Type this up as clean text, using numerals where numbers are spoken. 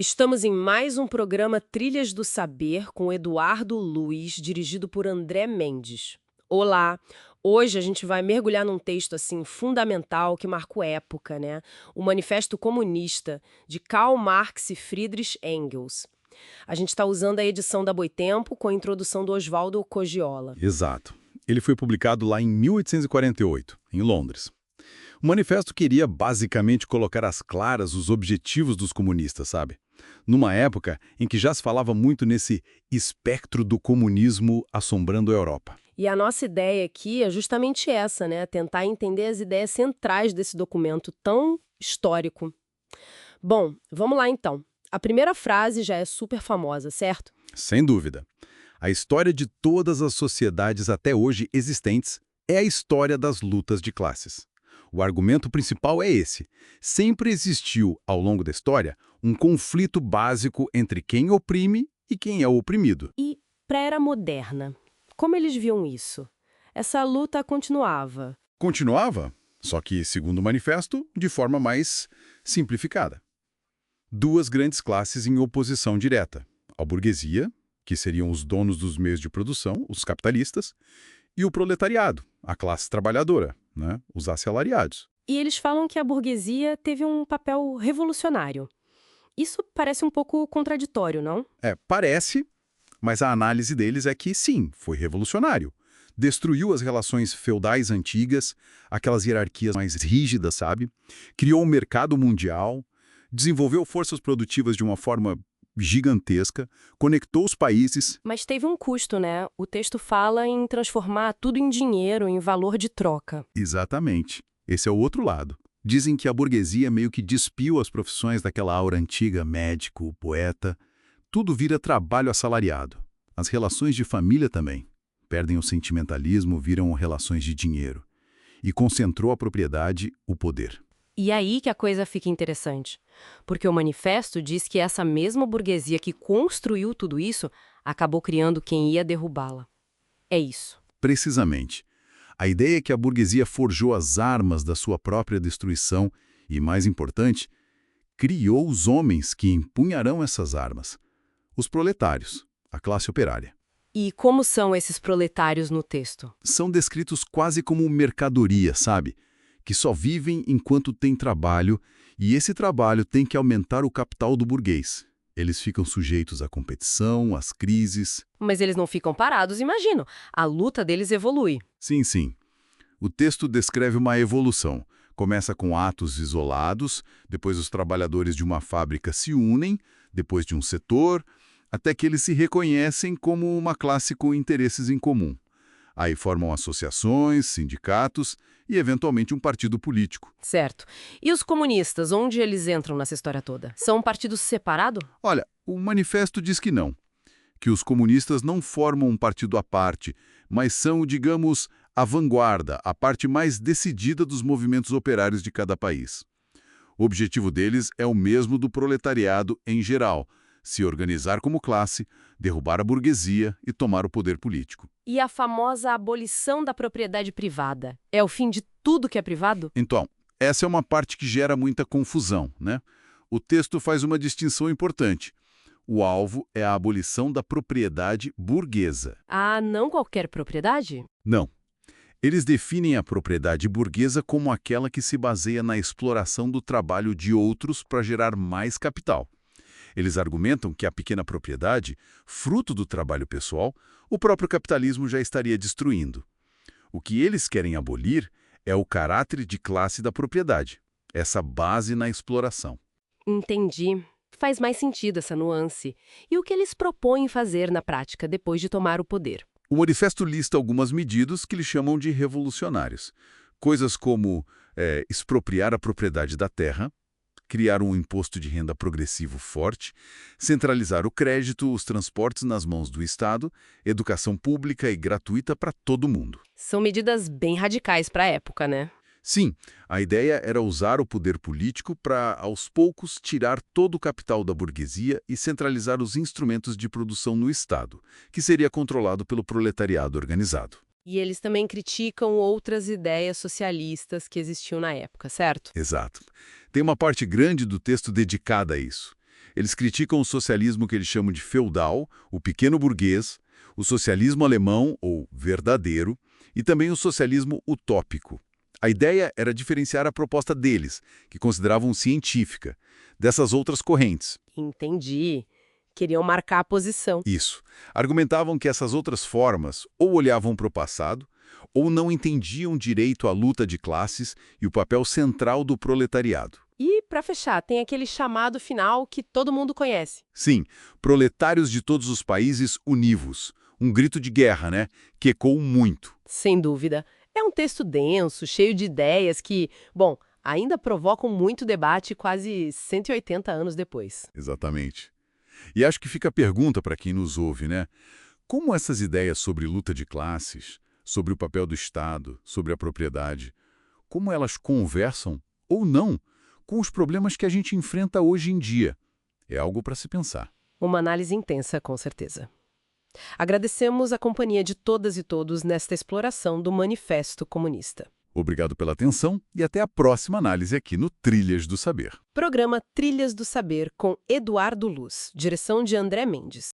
Estamos em mais um programa Trilhas do Saber com Eduardo Luiz, dirigido por André Mendes. Olá! Hoje a gente vai mergulhar num texto assim fundamental que marcou época, né? O Manifesto Comunista, de Karl Marx e Friedrich Engels. A gente está usando a edição da Boitempo com a introdução do Oswaldo Cogiola. Exato. Ele foi publicado lá em 1848, em Londres. O manifesto queria basicamente colocar às claras os objetivos dos comunistas, sabe? Numa época em que já se falava muito nesse espectro do comunismo assombrando a Europa. E a nossa ideia aqui é justamente essa, né? Tentar entender as ideias centrais desse documento tão histórico. Bom, vamos lá então. A primeira frase já é super famosa, certo? Sem dúvida. A história de todas as sociedades até hoje existentes é a história das lutas de classes. O argumento principal é esse. Sempre existiu, ao longo da história, um conflito básico entre quem oprime e quem é oprimido. E para a era moderna, como eles viam isso? Essa luta continuava. Continuava, só que, segundo o manifesto, de forma mais simplificada. Duas grandes classes em oposição direta: a burguesia, que seriam os donos dos meios de produção, os capitalistas, e o proletariado, a classe trabalhadora, né, os assalariados. E eles falam que a burguesia teve um papel revolucionário. Isso parece um pouco contraditório, não? Parece, mas a análise deles é que sim, foi revolucionário. Destruiu as relações feudais antigas, aquelas hierarquias mais rígidas, sabe? Criou um mercado mundial, desenvolveu forças produtivas de uma forma gigantesca, conectou os países. Mas teve um custo, né? O texto fala em transformar tudo em dinheiro, em valor de troca. Exatamente. Esse é o outro lado. Dizem que a burguesia meio que despiu as profissões daquela aura antiga, médico, poeta. Tudo vira trabalho assalariado. As relações de família também. Perdem o sentimentalismo, viram relações de dinheiro. E concentrou a propriedade, o poder. E aí que a coisa fica interessante. Porque o manifesto diz que essa mesma burguesia que construiu tudo isso acabou criando quem ia derrubá-la. É isso. Precisamente. A ideia é que a burguesia forjou as armas da sua própria destruição e, mais importante, criou os homens que empunharão essas armas. Os proletários, a classe operária. E como são esses proletários no texto? São descritos quase como mercadoria, sabe? Que só vivem enquanto têm trabalho, e esse trabalho tem que aumentar o capital do burguês. Eles ficam sujeitos à competição, às crises. Mas eles não ficam parados, imagino. A luta deles evolui. Sim, sim. O texto descreve uma evolução. Começa com atos isolados, depois os trabalhadores de uma fábrica se unem, depois de um setor, até que eles se reconhecem como uma classe com interesses em comum. Aí formam associações, sindicatos e, eventualmente, um partido político. Certo. E os comunistas, onde eles entram nessa história toda? São um partido separado? Olha, o manifesto diz que não, que os comunistas não formam um partido à parte, mas são, digamos, a vanguarda, a parte mais decidida dos movimentos operários de cada país. O objetivo deles é o mesmo do proletariado em geral: se organizar como classe, derrubar a burguesia e tomar o poder político. E a famosa abolição da propriedade privada? É o fim de tudo que é privado? Então, essa é uma parte que gera muita confusão, né? O texto faz uma distinção importante. O alvo é a abolição da propriedade burguesa. Ah, não qualquer propriedade? Não. Eles definem a propriedade burguesa como aquela que se baseia na exploração do trabalho de outros para gerar mais capital. Eles argumentam que a pequena propriedade, fruto do trabalho pessoal, o próprio capitalismo já estaria destruindo. O que eles querem abolir é o caráter de classe da propriedade, essa base na exploração. Entendi. Faz mais sentido essa nuance. E o que eles propõem fazer na prática depois de tomar o poder? O manifesto lista algumas medidas que eles chamam de revolucionários. Coisas como expropriar a propriedade da terra, criar um imposto de renda progressivo forte, centralizar o crédito, os transportes nas mãos do Estado, educação pública e gratuita para todo mundo. São medidas bem radicais para a época, né? Sim, a ideia era usar o poder político para, aos poucos, tirar todo o capital da burguesia e centralizar os instrumentos de produção no Estado, que seria controlado pelo proletariado organizado. E eles também criticam outras ideias socialistas que existiam na época, certo? Exato. Tem uma parte grande do texto dedicada a isso. Eles criticam o socialismo que eles chamam de feudal, o pequeno burguês, o socialismo alemão, ou verdadeiro, e também o socialismo utópico. A ideia era diferenciar a proposta deles, que consideravam científica, dessas outras correntes. Entendi. Queriam marcar a posição. Isso. Argumentavam que essas outras formas ou olhavam para o passado, ou não entendiam direito a luta de classes e o papel central do proletariado. E, para fechar, tem aquele chamado final que todo mundo conhece. Sim, proletários de todos os países univos. Um grito de guerra, né? Que ecoou muito. Sem dúvida. É um texto denso, cheio de ideias que, bom, ainda provocam muito debate quase 180 anos depois. Exatamente. E acho que fica a pergunta para quem nos ouve, né? Como essas ideias sobre luta de classes, sobre o papel do Estado, sobre a propriedade, como elas conversam, ou não, com os problemas que a gente enfrenta hoje em dia? É algo para se pensar. Uma análise intensa, com certeza. Agradecemos a companhia de todas e todos nesta exploração do Manifesto Comunista. Obrigado pela atenção e até a próxima análise aqui no Trilhas do Saber. Programa Trilhas do Saber com Eduardo Luz, direção de André Mendes.